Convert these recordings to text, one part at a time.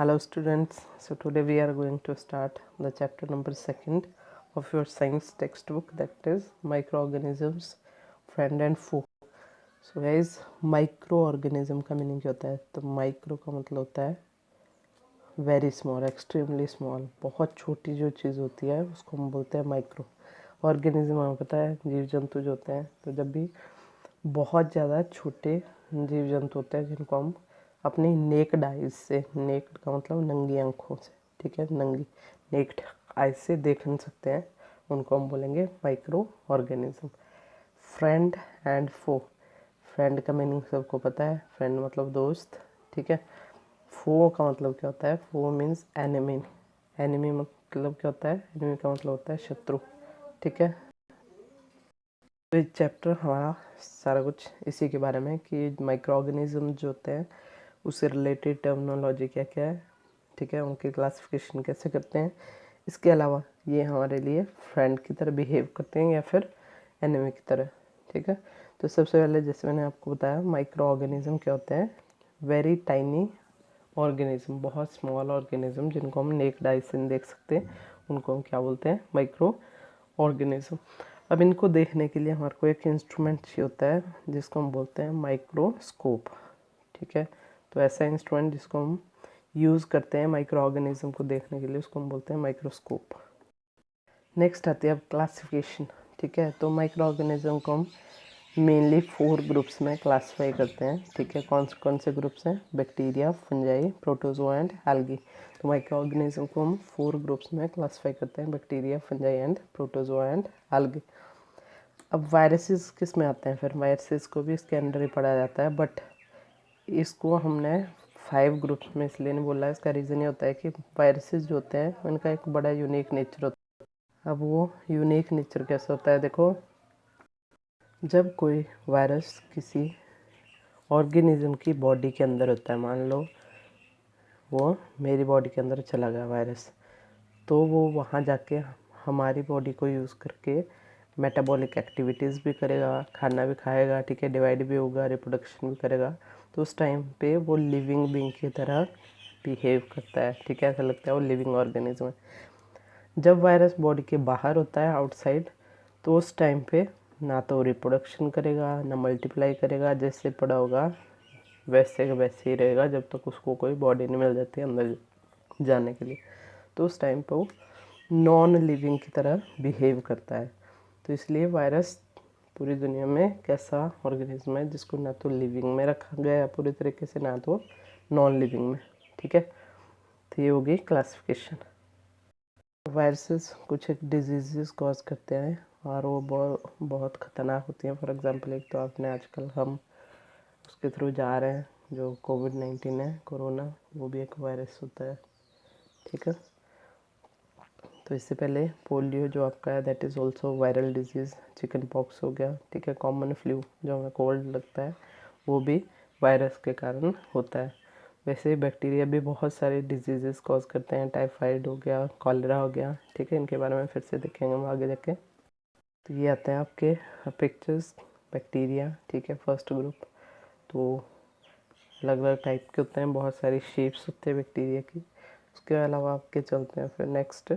Hello students, so today we are going to start the chapter number 2 of your science textbook, that is microorganisms, friend and foe. So guys, microorganism का meaning क्या होता है? तो micro का मतलब होता है वेरी स्मॉल, एक्सट्रीमली स्मॉल, बहुत छोटी जो चीज़ होती है उसको हम बोलते हैं माइक्रो। ऑर्गेनिज्म हमें पता है जीव जंतु जो होते हैं, तो जब भी बहुत ज़्यादा छोटे जीव जंतु होते हैं जिनको हम अपनी नेक्ड आइज से, नेक्ड का मतलब नंगी आंखों से, ठीक है, नंगी नेक्ड आइज से देख नहीं सकते हैं, उनको हम बोलेंगे microorganism. Friend and foe, friend का मीनिंग सबको पता है, फ्रेंड मतलब दोस्त, ठीक है। फो का मतलब क्या होता है? फो मीन्स एनिमी, एनिमी मतलब क्या होता है? एनिमी का मतलब होता है शत्रु, ठीक है। तो इस चैप्टर हमारा सारा कुछ इसी के बारे में कि माइक्रो ऑर्गेनिज्म जो होते हैं उससे रिलेटेड टर्मिनोलॉजी क्या क्या है, ठीक है, उनकी क्लासिफिकेशन कैसे करते हैं। इसके अलावा ये हमारे लिए फ्रेंड की तरह बिहेव करते हैं या फिर एनिमी की तरह, ठीक है। तो सबसे पहले जैसे मैंने आपको बताया, माइक्रो ऑर्गेनिज्म क्या होते हैं? वेरी टाइनी ऑर्गेनिज्म, बहुत स्मॉल ऑर्गेनिज्म जिनको हम नेक्ड आई से देख सकते हैं, उनको हम क्या बोलते हैं? Micro organism. अब इनको देखने के लिए हमारे को एक इंस्ट्रूमेंट चाहिए होता है जिसको हम बोलते हैं माइक्रोस्कोप, ठीक है। तो ऐसा इंस्ट्रूमेंट जिसको हम यूज़ करते हैं माइक्रो ऑर्गेनिज्म को देखने के लिए, उसको हम बोलते हैं माइक्रोस्कोप। नेक्स्ट आती है अब क्लासिफिकेशन, ठीक है। तो माइक्रो ऑर्गेनिज्म को हम मेनली 4 ग्रुप्स में क्लासीफाई करते हैं, ठीक है। कौन से ग्रुप्स हैं? Bacteria, fungi, protozoa and algae. तो माइक्रो ऑर्गेनिज्म को हम 4 ग्रुप्स में क्लासीफाई करते हैं, bacteria, fungi and protozoa and algae. अब वायरसेस किस में आते हैं? फिर वायरसेस को भी इसके अंडर ही पढ़ा जाता है, बट इसको हमने 5 ग्रुप्स में इसलिए नहीं बोला है। इसका रीज़न ये होता है कि वायरसेस जो होते हैं उनका एक बड़ा यूनिक नेचर होता है। अब वो यूनिक नेचर कैसे होता है? देखो, जब कोई वायरस किसी ऑर्गेनिज्म की बॉडी के अंदर होता है, मान लो वो मेरी बॉडी के अंदर चला गया वायरस, तो वो वहाँ जाके हमारी बॉडी को यूज़ करके मेटाबॉलिक एक्टिविटीज़ भी करेगा, खाना भी खाएगा, ठीक है, डिवाइड भी होगा, रिप्रोडक्शन भी करेगा। तो उस टाइम पे वो लिविंग बीइंग की तरह बिहेव करता है, ठीक है, ऐसा लगता है वो लिविंग ऑर्गेनिज्म है। जब वायरस बॉडी के बाहर होता है, आउटसाइड, तो उस टाइम पे ना तो रिप्रोडक्शन करेगा ना मल्टीप्लाई करेगा, जैसे पड़ा होगा वैसे का वैसे ही रहेगा जब तक उसको कोई बॉडी नहीं मिल जाती अंदर जाने के लिए। तो उस टाइम पे वो नॉन लिविंग की तरह बिहेव करता है। तो इसलिए वायरस पूरी दुनिया में कैसा ऑर्गेनिज्म है जिसको ना तो लिविंग में रखा गया है पूरी तरीके से, ना तो नॉन लिविंग में, ठीक है। तो ये होगी क्लासिफिकेशन। वायरसेस कुछ एक डिजीज़ कॉज करते हैं और वो बहुत ख़तरनाक होती हैं। फॉर एग्जांपल, एक तो आपने आजकल हम उसके थ्रू जा रहे हैं, जो कोविड-19 है, कोरोना, वो भी एक वायरस होता है, ठीक है। तो इससे पहले पोलियो जो आपका है, that is also viral disease. Chicken pox हो गया, ठीक है। कॉमन फ्लू जो हमें कोल्ड लगता है, वो भी वायरस के कारण होता है। वैसे ही बैक्टीरिया भी बहुत सारे डिजीज़ कॉज करते हैं, टाइफाइड हो गया, कॉलेरा हो गया, ठीक है। इनके बारे में फिर से देखेंगे हम आगे जाके। तो ये आते हैं आपके पिक्चर्स, बैक्टीरिया, ठीक है, फर्स्ट ग्रुप। तो अलग अलग टाइप के होते हैं, बहुत सारी शेप्स होते हैं बैक्टीरिया की। उसके अलावा आपके चलते हैं फिर नेक्स्ट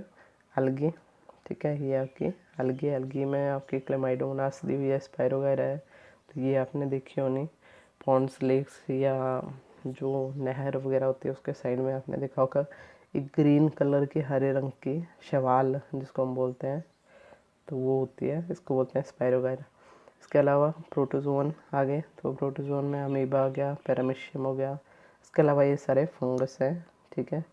एल्गी, ठीक है। ये आपकी एल्गी, एल्गी में आपकी क्लेमाइडोमोनास दी हुई है, स्पायरोगाइरा है, तो ये आपने देखी होनी। पॉन्ड्स, लेक्स या जो नहर वगैरह होती है उसके साइड में आपने देखा होगा एक ग्रीन कलर की हरे रंग की शैवाल जिसको हम बोलते हैं, तो वो होती है, इसको बोलते हैं स्पायरोगाइरा। इसके अलावा प्रोटोजोन आ गए, तो प्रोटोजोन में अमीबा आ गया, पैरामीशियम हो गया। इसके अलावा ये सारे फंगस हैं, ठीक है।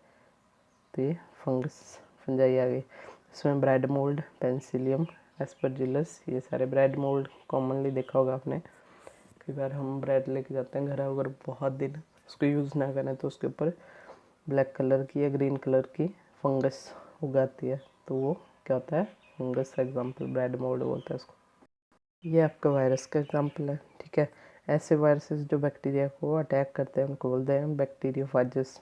तो ये फंगस, फंजाई आ गई। इसमें ब्रेड मोल्ड, पेंसिलियम, एस्परजिलस, ये सारे ब्रेड मोल्ड कॉमनली देखा होगा आपने। कई बार हम ब्रेड लेके जाते हैं घर, अगर बहुत दिन उसको यूज़ ना करें तो उसके ऊपर ब्लैक कलर की या ग्रीन कलर की फंगस उगाती है, तो वो क्या होता है? फंगस का एग्जाम्पल, ब्रेड मोल्ड बोलते हैं उसको। ये आपका वायरस का एग्जाम्पल है, ठीक है। ऐसे वायरसेस जो बैक्टीरिया को अटैक करते हैं उनको बोलते हैं बैक्टीरियोफाजस।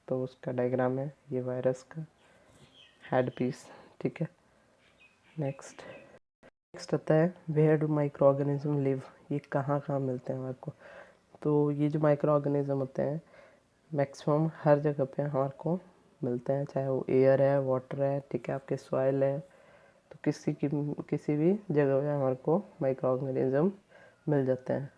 तो उसका डायग्राम है ये वायरस का हेड पीस, ठीक है। नेक्स्ट आता है where do microorganism live. ये कहाँ कहाँ मिलते हैं हमारे को? तो ये जो माइक्रो ऑर्गेनिज्म होते हैं मैक्सिमम हर जगह पे हमारे को मिलते हैं, चाहे वो एयर है, वाटर है, ठीक है, आपके सॉइल है, तो किसी भी जगह पे हमारे को माइक्रो ऑर्गेनिज्म मिल जाते हैं।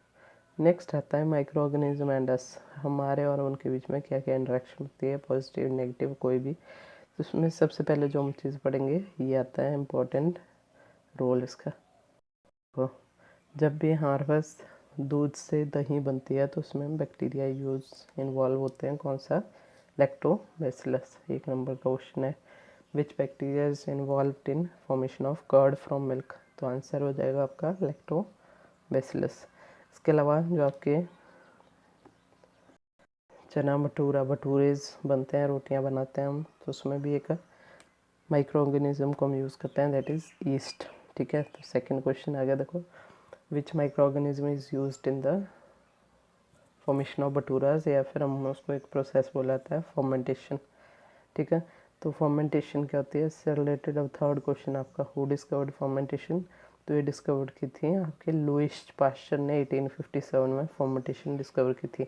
नेक्स्ट आता है माइक्रो ऑर्गेनिज्म एंड अस, हमारे और उनके बीच में क्या क्या इंटरेक्शन होती है, पॉजिटिव नेगेटिव कोई भी। तो उसमें सबसे पहले जो हम चीज़ पढ़ेंगे ये आता है इम्पोर्टेंट रोल इसका। तो जब भी हमारे पास दूध से दही बनती है तो उसमें बैक्टीरिया इन्वॉल्व होते हैं, कौन सा, लैक्टोबैसिलस। 1 नंबर का क्वेश्चन है, which bacteria is involve in formation of curd from milk. तो आंसर हो जाएगा आपका लैक्टोबैसिलस। इसके अलावा जो आपके चना भटूरेज बनते हैं, रोटियां बनाते हैं हम, तो उसमें भी एक माइक्रो ऑर्गेनिज्म को हम यूज़ करते हैं, दैट इज़ ईस्ट। ठीक है, तो सेकंड क्वेश्चन आ गया, देखो, which micro organism is used in the formation of bhaturas, या फिर हम उसको एक प्रोसेस बोला जाता है फॉर्मेंटेशन। ठीक है, तो फॉर्मेंटेशन क्या होती है, इससे रिलेटेड अब थर्ड क्वेश्चन आपका, हु डिस्कवर्ड फॉर्मेंटेशन। तो ये डिस्कवर की थी आपके लुईस पास्चर ने 1857 में फॉर्मेंटेशन डिस्कवर की थी।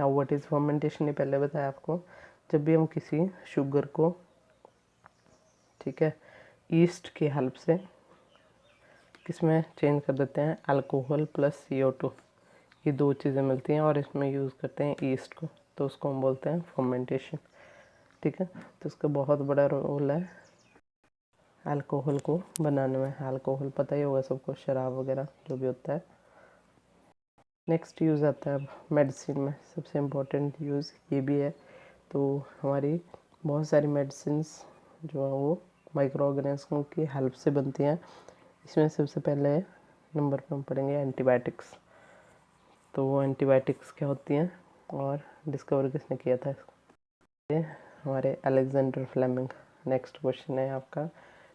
नाउ व्हाट इज़ फॉर्मेंटेशन, ये पहले बताया आपको, जब भी हम किसी शुगर को, ठीक है, ईस्ट की हेल्प से किसमें चेंज कर देते हैं, अल्कोहल प्लस CO2, ये 2 चीज़ें मिलती हैं और इसमें यूज़ करते हैं ईस्ट को, तो उसको हम बोलते हैं फॉर्मेंटेशन। ठीक है, तो इसका बहुत बड़ा रोल है अल्कोहल को बनाने में। अल्कोहल पता ही होगा सबको, शराब वगैरह जो भी होता है। नेक्स्ट यूज़ आता है अब मेडिसिन में, सबसे इम्पोर्टेंट यूज़ ये भी है। तो हमारी बहुत सारी मेडिसिन्स जो है वो माइक्रो ऑर्गेनिज्म की हेल्प से बनती हैं। इसमें सबसे पहले नंबर पर हम पढ़ेंगे एंटीबायोटिक्स। तो वो एंटीबायोटिक्स क्या होती हैं और डिस्कवर किसने किया था इसको, ये हमारे अलेक्जेंडर फ्लेमिंग। नेक्स्ट क्वेश्चन है आपका,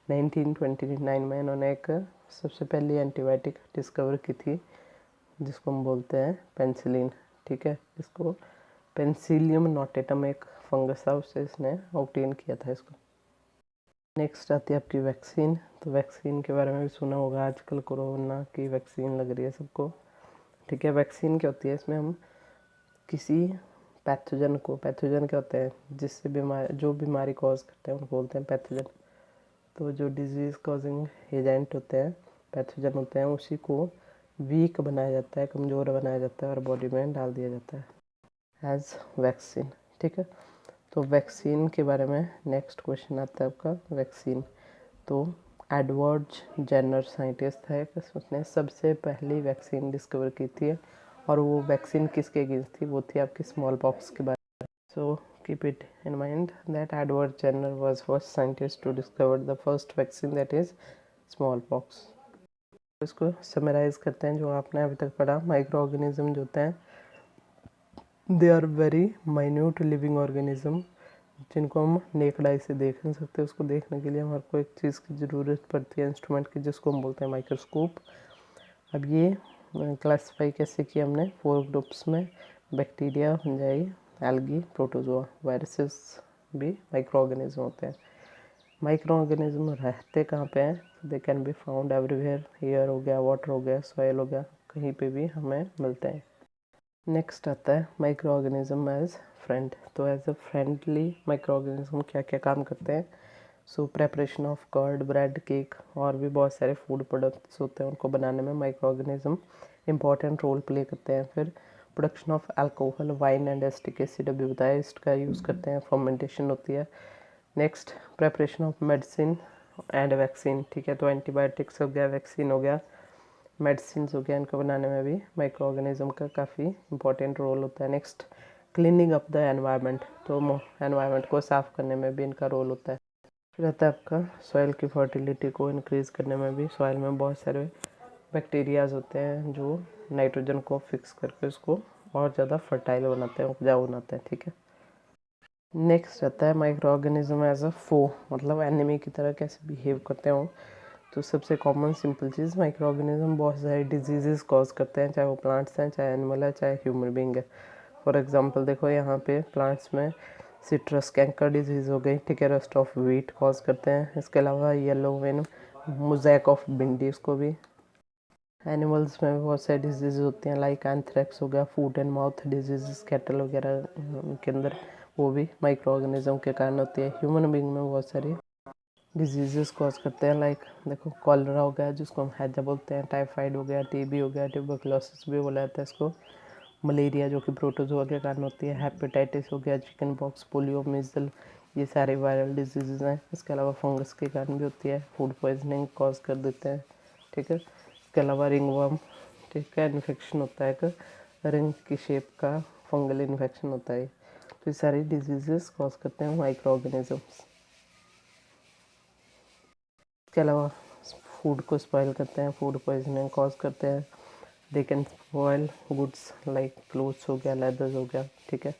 1929 में इन्होंने एक सबसे पहली एंटीबायोटिक डिस्कवर की थी जिसको हम बोलते हैं पेंसिलिन। ठीक है, इसको पेंसिलियम नोटेटम एक फंगस था, उससे इसने ऑब्टेन किया था इसको। नेक्स्ट आती है आपकी वैक्सीन। तो वैक्सीन के बारे में भी सुना होगा, आजकल कोरोना की वैक्सीन लग रही है सबको। ठीक है, वैक्सीन क्या होती है, इसमें हम किसी पैथोजन क्या होते हैं, जिससे जो बीमारी कॉज करते हैं उनको बोलते हैं पैथोजन। तो जो डिजीज़ कॉजिंग एजेंट होते हैं, पैथोजन होते हैं, उसी को वीक बनाया जाता है, कमज़ोर बनाया जाता है और बॉडी में डाल दिया जाता है एज वैक्सीन। ठीक है, तो वैक्सीन के बारे में नेक्स्ट क्वेश्चन आता है आपका, वैक्सीन। तो एडवर्ड जेनर साइंटिस्ट है, उसने सबसे पहली वैक्सीन डिस्कवर की थी और वो वैक्सीन किसके अगेंस्ट थी, वो थी आपकी स्मॉल पॉक्स के बारे में। So keep it in mind that Edward Jenner was first scientist to discover the first vaccine that is smallpox. इसको समराइज करते हैं जो आपने अभी तक पढ़ा। माइक्रो ऑर्गेनिज्म जो होते हैं they are very minute living organism, जिनको हम नेकड आई से देख नहीं सकते। उसको देखने के लिए हमारे को एक चीज़ की ज़रूरत पड़ती है, इंस्ट्रूमेंट की, जिसको हम बोलते हैं माइक्रोस्कोप। अब ये क्लासीफाई कैसे किया हमने, 4 ग्रुप्स में, bacteria, fungi, algae, protozoa. Viruses भी माइक्रो ऑर्गेनिज्म होते हैं। माइक्रो ऑर्गेनिज्म रहते कहाँ पे हैं, they can be found everywhere, air हो गया, वाटर हो गया, सॉइल हो गया, कहीं पे भी हमें मिलते हैं। नेक्स्ट आता है माइक्रो ऑर्गेनिज्म एज फ्रेंड। तो as a friendly micro organism क्या क्या काम करते हैं, so preparation of curd, bread, cake और भी बहुत सारे फूड प्रोडक्ट्स होते हैं, उनको बनाने में microorganism important role play करते हैं। फिर production of alcohol, wine and acetic acid अभी बताया, इसका यूज़ करते हैं, फर्मेंटेशन होती है। Next preparation of medicine and vaccine. ठीक है, तो एंटीबायोटिक्स हो गया, वैक्सीन हो गया, मेडिसिन हो गया, इनको बनाने में भी माइक्रो ऑर्गेनिज्म का काफ़ी इंपॉर्टेंट रोल होता है। Next cleaning up the environment, तो एनवायरनमेंट को साफ़ करने में भी इनका रोल होता है। फिर आता है आपका सॉइल की फर्टिलिटी को इंक्रीज़ करने में भी, सॉइल में बहुत सारे बैक्टीरियाज होते हैं जो नाइट्रोजन को फिक्स करके उसको और ज़्यादा फर्टाइल बनाते हैं, उपजाऊ बनाते हैं। ठीक है, नेक्स्ट आता है माइक्रो ऑर्गेनिज्म एज अ फो, मतलब एनिमी की तरह कैसे बिहेव करते हो। तो सबसे कॉमन सिंपल चीज़, माइक्रो ऑर्गेनिज्म बहुत सारी डिजीज़ कॉज करते हैं, चाहे वो प्लांट्स हैं, चाहे एनिमल है, चाहे ह्यूमन बींग है। फॉर एग्जांपल देखो यहाँ पे प्लांट्स में सिट्रस कैंकर डिजीज़ हो गई, ठीक है, रस्ट ऑफ व्हीट कॉज करते हैं। इसके अलावा येलो वेन मोज़ैक ऑफ भिंडी, इसको भी एनिमल्स में बहुत सारी डिजीज़ होती हैं, लाइक एंथ्रेक्स हो गया, foot and mouth disease, cattle वगैरह के अंदर, वो भी माइक्रो ऑर्गेनिज्म के कारण होती है। ह्यूमन बींग में बहुत सारी डिजीज़ कॉज करते हैं, लाइक देखो कॉलरा हो गया जिसको हम हैजा बोलते हैं, टाइफाइड हो गया, टीबी हो गया, ट्यूबरकुलोसिस भी बोला जाता है इसको, मलेरिया जो कि प्रोटोजोआ के कारण होती है, हेपेटाइटिस हो गया, चिकन पॉक्स, पोलियो, मीजल, ये सारे वायरल डिजीज़ हैं। इसके अलावा फंगस के कारण भी होती है, फूड पॉइजनिंग कॉज कर देते हैं, ठीक है। इसके अलावा रिंगवर्म, ठीक है, इन्फेक्शन होता है, एक रिंग की शेप का फंगल इन्फेक्शन होता है। तो ये सारी डिजीज़ कॉज करते हैं माइक्रो ऑर्गेनिजम्स। इसके अलावा फूड को स्पॉइल करते हैं, फूड पॉइजनिंग कॉज करते हैं। They can spoil goods like clothes हो गया, लेदर्स हो गया, ठीक है।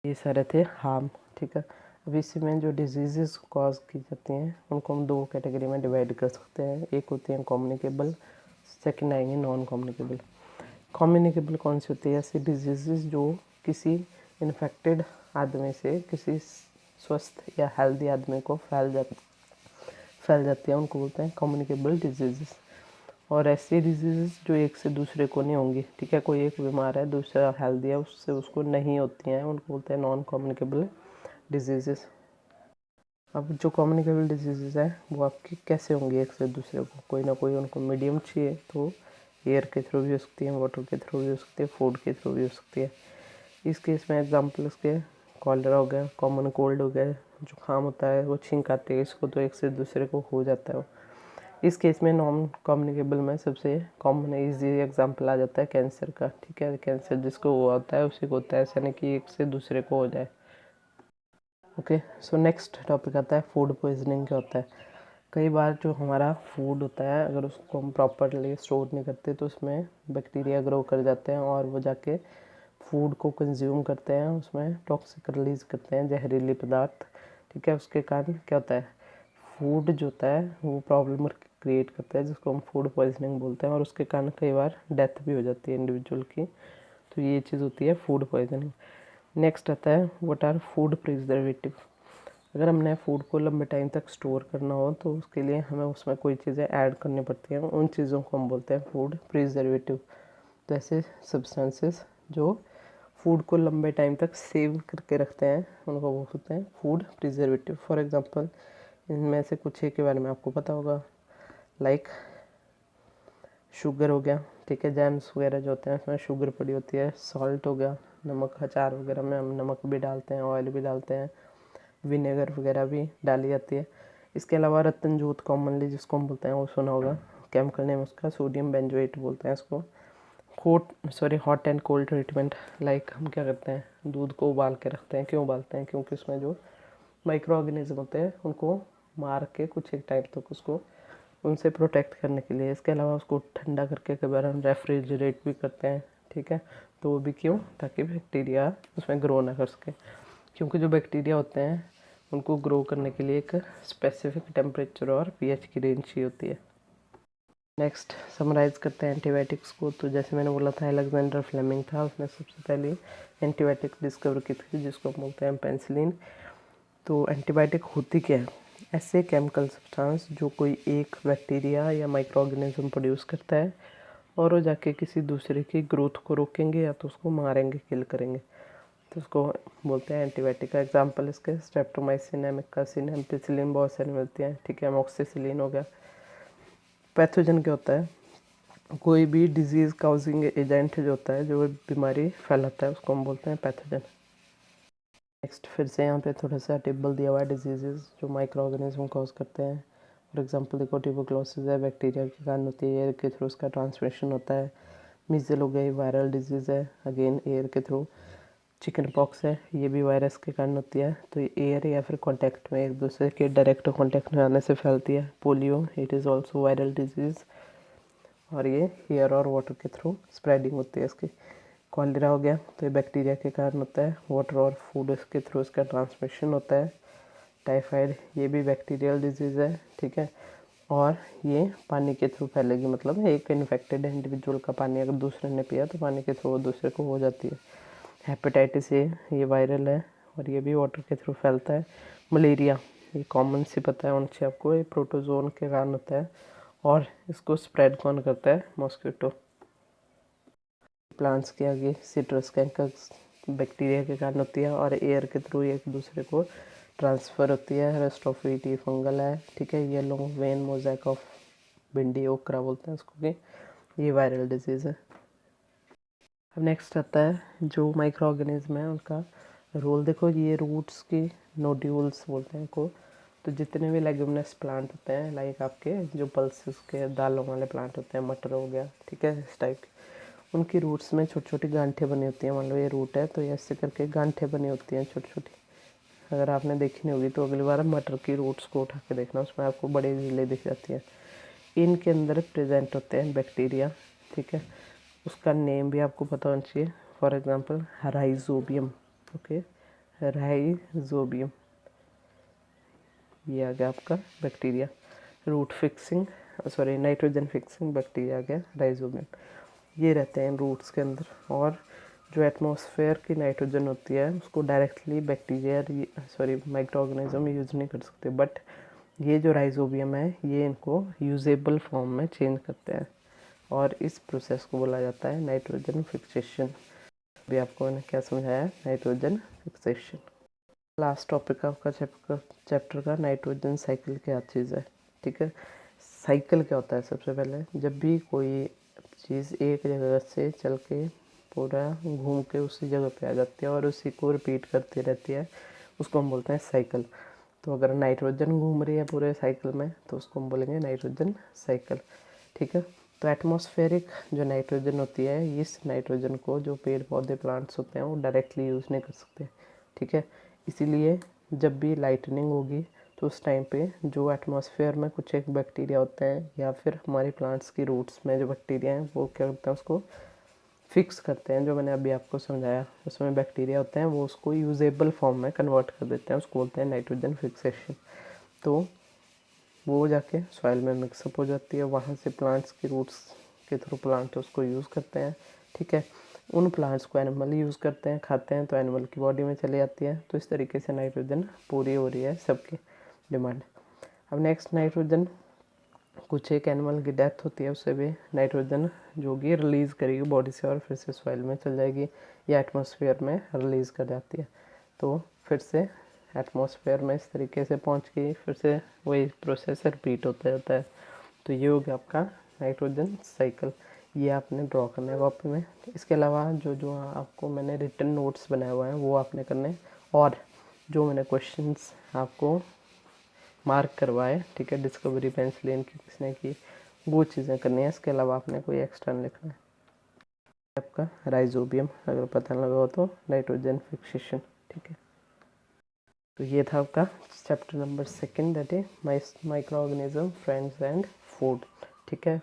ये सारे थे हार्म, ठीक है। अब इसी में जो डिजीज़ कॉज की जाती हैं उनको हम दो कैटेगरी में डिवाइड कर सकते हैं। एक होती है कम्युनिकेबल, सेकंड आएंगे नॉन कम्युनिकेबल। कम्युनिकेबल कौन सी होती है? ऐसी डिजीज़ जो किसी इन्फेक्टेड आदमी से किसी स्वस्थ या हेल्दी आदमी को फैल जाती है, उनको बोलते हैं कम्युनिकेबल डिजीज़। और ऐसी डिजीज़ जो एक से दूसरे को नहीं होंगी, ठीक है, कोई एक बीमार है दूसरा हेल्दी है उससे उसको नहीं होती हैं, उनको बोलते हैं नॉन कम्युनिकेबल डिजीज़। अब जो कम्युनिकेबल डिजीज़ है वो आपकी कैसे होंगी एक से दूसरे को? कोई ना कोई उनको मीडियम चाहिए, तो एयर के थ्रू भी हो सकती है, वाटर के थ्रू भी हो सकती है, फूड के थ्रू भी हो सकती है। इस केस में एग्जाम्पल इसके कॉलरा हो गया, कॉमन कोल्ड हो गया, जुकाम होता है, वो छींक आती है, इसको तो एक से दूसरे को हो जाता है। इस केस में नॉन कम्युनिकेबल में सबसे कॉमन ईजी एग्जांपल आ जाता है कैंसर का, ठीक है। कैंसर जिसको हुआ होता है उसी को होता है, ऐसा नहीं कि एक से दूसरे को हो जाए। ओके, सो नेक्स्ट टॉपिक आता है फूड पॉइजनिंग। क्या होता है? कई बार जो हमारा फूड होता है अगर उसको हम प्रॉपरली स्टोर नहीं करते तो उसमें बैक्टीरिया ग्रो कर जाते हैं और वो जाके फूड को कंज्यूम करते हैं, उसमें टॉक्सिक रिलीज करते हैं, जहरीली पदार्थ, ठीक है। उसके कारण क्या होता है? फूड जो होता है वो प्रॉब्लम क्रिएट करता है जिसको हम फूड पॉइजनिंग बोलते हैं, और उसके कारण कई बार डेथ भी हो जाती है इंडिविजुअल की। तो ये चीज़ होती है फूड पॉइजनिंग। नेक्स्ट आता है व्हाट आर फूड प्रिजर्वेटिव। अगर हमने फूड को लंबे टाइम तक स्टोर करना हो तो उसके लिए हमें उसमें कोई चीज़ें ऐड करनी पड़ती हैं, उन चीज़ों को हम बोलते हैं फूड प्रिजर्वेटिव। तो ऐसे सब्सटेंसेस जो फूड को लंबे टाइम तक सेव करके रखते हैं उनको बोलते हैं फूड प्रिजर्वेटिव। फॉर एग्जांपल इनमें से कुछ एक के बारे में आपको पता होगा, लाइक शुगर हो गया, ठीक है, जैम्स वगैरह जो होते हैं उसमें शुगर पड़ी होती है। सॉल्ट हो गया, नमक, अचार वगैरह में हम नमक भी डालते हैं, ऑयल भी डालते हैं, विनेगर वगैरह भी डाली जाती है। इसके अलावा रत्न जोत कॉमनली जिसको हम बोलते हैं वो सुना होगा, केमिकल नेम उसका सोडियम बेंजोएट बोलते हैं इसको। Hot and cold treatment, like हम क्या करते हैं दूध को उबाल के रखते हैं। क्यों उबालते हैं? क्योंकि उसमें जो माइक्रो ऑर्गेनिज्म होते हैं उनको मार के कुछ एक टाइम तक उसको उनसे प्रोटेक्ट करने के लिए। इसके अलावा उसको ठंडा करके कई बार हम रेफ्रिजरेट भी करते हैं, ठीक है। तो वो भी क्यों? ताकि बैक्टीरिया उसमें ग्रो ना कर सके, क्योंकि जो बैक्टीरिया होते हैं उनको ग्रो करने के लिए एक स्पेसिफिक टेम्परेचर और पीएच की रेंज चाहिए होती है। नेक्स्ट समराइज़ करते हैं एंटीबायोटिक्स को। तो जैसे मैंने बोला था अलेक्जेंडर फ्लेमिंग था, उसने सबसे पहले एंटीबायोटिक डिस्कवर की थी जिसको हम बोलते हैं पेनिसिलिन। तो एंटीबायोटिक होती क्या है? ऐसे केमिकल सब्सटेंस जो कोई एक बैक्टीरिया या माइक्रो ऑर्गेनिज्म प्रोड्यूस करता है और वो जाके किसी दूसरे की ग्रोथ को रोकेंगे या तो उसको मारेंगे, किल करेंगे, तो उसको बोलते हैं एंटीबायोटिक। का एग्जांपल इसके स्ट्रेप्टोमाइसिन, एमिकासिन, एम्पिसिलिन बहुत सारी मिलती हैं, ठीक है। अमोक्सिसिलिन हो गया। पैथोजन क्या होता है? कोई भी डिजीज़ काउजिंग एजेंट जो होता है, जो बीमारी फैलाता है, उसको हम बोलते हैं पैथोजन। नेक्स्ट फिर से यहाँ पे थोड़ा सा टेबल दिया हुआ है डिजीज़ जो माइक्रो ऑर्गेनिज्म कॉज करते हैं। फॉर एग्जांपल देखो ट्यूबरकुलोसिस है, बैक्टीरिया के कारण होती है, एयर के थ्रू उसका ट्रांसमिशन होता है। मीजल हो गई, वायरल डिजीज़ है, अगेन एयर के थ्रू। चिकन पॉक्स है, ये भी वायरस के कारण होती है, तो ये एयर या फिर कांटेक्ट में एक दूसरे के डायरेक्ट कांटेक्ट में आने से फैलती है। Polio, it is also viral disease और ये एयर और वाटर के थ्रू स्प्रेडिंग होती है इसकी। कॉलरा हो गया, तो ये बैक्टीरिया के कारण होता है, वाटर और फूड के थ्रू इसका ट्रांसमिशन होता है। टाइफाइड, ये भी बैक्टीरियल डिजीज़ है, ठीक है, और ये पानी के थ्रू फैलेगी, मतलब एक इन्फेक्टेड इंडिविजुअल का पानी अगर दूसरे ने पिया तो पानी के थ्रू वो दूसरे को हो जाती है। हेपेटाइटिस ए, ये वायरल है और ये भी वाटर के थ्रू फैलता है। मलेरिया, ये कॉमन सी पता है उनसे आपको, ये प्रोटोजोन के कारण होता है और इसको स्प्रेड कौन करता है? मॉस्किटो। प्लांट्स के आगे सिट्रस कैंकर्स बैक्टीरिया के कारण होती है और एयर के थ्रू एक दूसरे को ट्रांसफ़र होती है। रेस्ट ऑफ इट ये फंगल है, ठीक है। येलो वेन मोज़ेक ऑफ भिंडी ओकरा बोलते हैं इसको कि ये वायरल डिजीज़ है। अब नेक्स्ट आता है जो माइक्रो ऑर्गेनिज्म है उनका रोल। देखो ये रूट्स की नोड्यूल्स बोलते हैं इनको। तो जितने भी लेग्यूमिनस प्लांट होते हैं, लाइक आपके जो पल्सेस के दालों वाले प्लांट होते हैं, मटर हो गया, ठीक है, इस टाइप के, उनकी रूट्स में छोटी छोटी गांठें बनी होती हैं। मान लो ये रूट है तो ये ऐसे करके गांठें बनी होती हैं छोटी छोटी। अगर आपने देखी नहीं होगी तो अगली बार मटर की रूट्स को उठा के देखना, उसमें आपको बड़ी झीलें दिख जाती हैं। इनके अंदर प्रेजेंट होते हैं बैक्टीरिया, ठीक है। उसका नेम भी आपको पता होना चाहिए। For example rhizobium, okay, rhizobium, ये आ गया आपका bacteria. Root fixing, sorry nitrogen fixing bacteria आ गया राइजोबियम। ये रहते हैं रूट्स के अंदर। और जो एटमॉस्फेयर की नाइट्रोजन होती है उसको directly bacteria, sorry micro organism use नहीं कर सकते, बट ये जो राइजोबियम है ये इनको यूजेबल फॉर्म में चेंज करते हैं और इस प्रोसेस को बोला जाता है नाइट्रोजन फिक्सेशन। अभी आपको मैंने क्या समझाया? Nitrogen fixation. लास्ट टॉपिक है आपका चैप्टर का नाइट्रोजन साइकिल क्या चीज़ है, ठीक है। साइकिल क्या होता है? सबसे पहले जब भी कोई चीज़ एक जगह से चल के पूरा घूम के उसी जगह पे आ जाती है और उसी को रिपीट करती रहती है, उसको हम बोलते हैं साइकिल। तो अगर नाइट्रोजन घूम रही है पूरे साइकिल में तो उसको हम बोलेंगे नाइट्रोजन साइकिल, ठीक है। तो एटमॉस्फेरिक जो नाइट्रोजन होती है, इस नाइट्रोजन को जो पेड़ पौधे प्लांट्स होते हैं वो डायरेक्टली यूज़ नहीं कर सकते, ठीक है। इसीलिए जब भी लाइटनिंग होगी तो उस टाइम पे जो एटमॉस्फेयर में कुछ एक बैक्टीरिया होते हैं या फिर हमारे प्लांट्स की रूट्स में जो बैक्टीरिया हैं वो क्या करते हैं? उसको फिक्स करते हैं। जो मैंने अभी आपको समझाया उसमें बैक्टीरिया होते हैं वो उसको यूजेबल फॉर्म में कन्वर्ट कर देते हैं, उसको बोलते हैं नाइट्रोजन फिक्सेशन। तो वो जाके सॉइल में मिक्सअप हो जाती है, वहाँ से प्लांट्स की रूट्स के थ्रू प्लांट उसको यूज़ करते हैं, ठीक है। उन प्लांट्स को एनिमल यूज़ करते हैं, खाते हैं, तो एनिमल की बॉडी में चली जाती है। तो इस तरीके से नाइट्रोजन पूरी हो रही है सबकी डिमांड। अब नेक्स्ट नाइट्रोजन, कुछ एक एनिमल की डेथ होती है उससे भी नाइट्रोजन जो होगी रिलीज़ करेगी बॉडी से और फिर से सॉइल में चल जाएगी या एटमॉस्फेयर में रिलीज़ कर जाती है। तो फिर से एटमॉस्फेयर में इस तरीके से पहुंच गई, फिर से वही प्रोसेस रिपीट होता रहता है। तो ये हो गया आपका नाइट्रोजन साइकिल। ये आपने ड्रॉ करना है कॉपी में। इसके अलावा जो जो आपको मैंने रिटन नोट्स बनाए हुए हैं वो आपने करने, और जो मैंने क्वेश्चंस आपको मार्क करवाए, ठीक है, डिस्कवरी पेंसिलिन की किसने की, वो चीज़ें करनी है। इसके अलावा आपने कोई एक्स्ट्रा लिखना है। आपका राइजोबियम अगर पता लगा हो तो नाइट्रोजन फिक्सेशन, ठीक है। तो ये था आपका chapter number 2 that is micro organism, friends and food, ठीक है।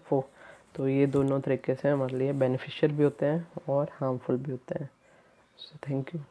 तो ये दोनों तरीके से हमारे लिए बेनिफिशियल भी होते हैं और हार्मफुल भी होते हैं। So thank you.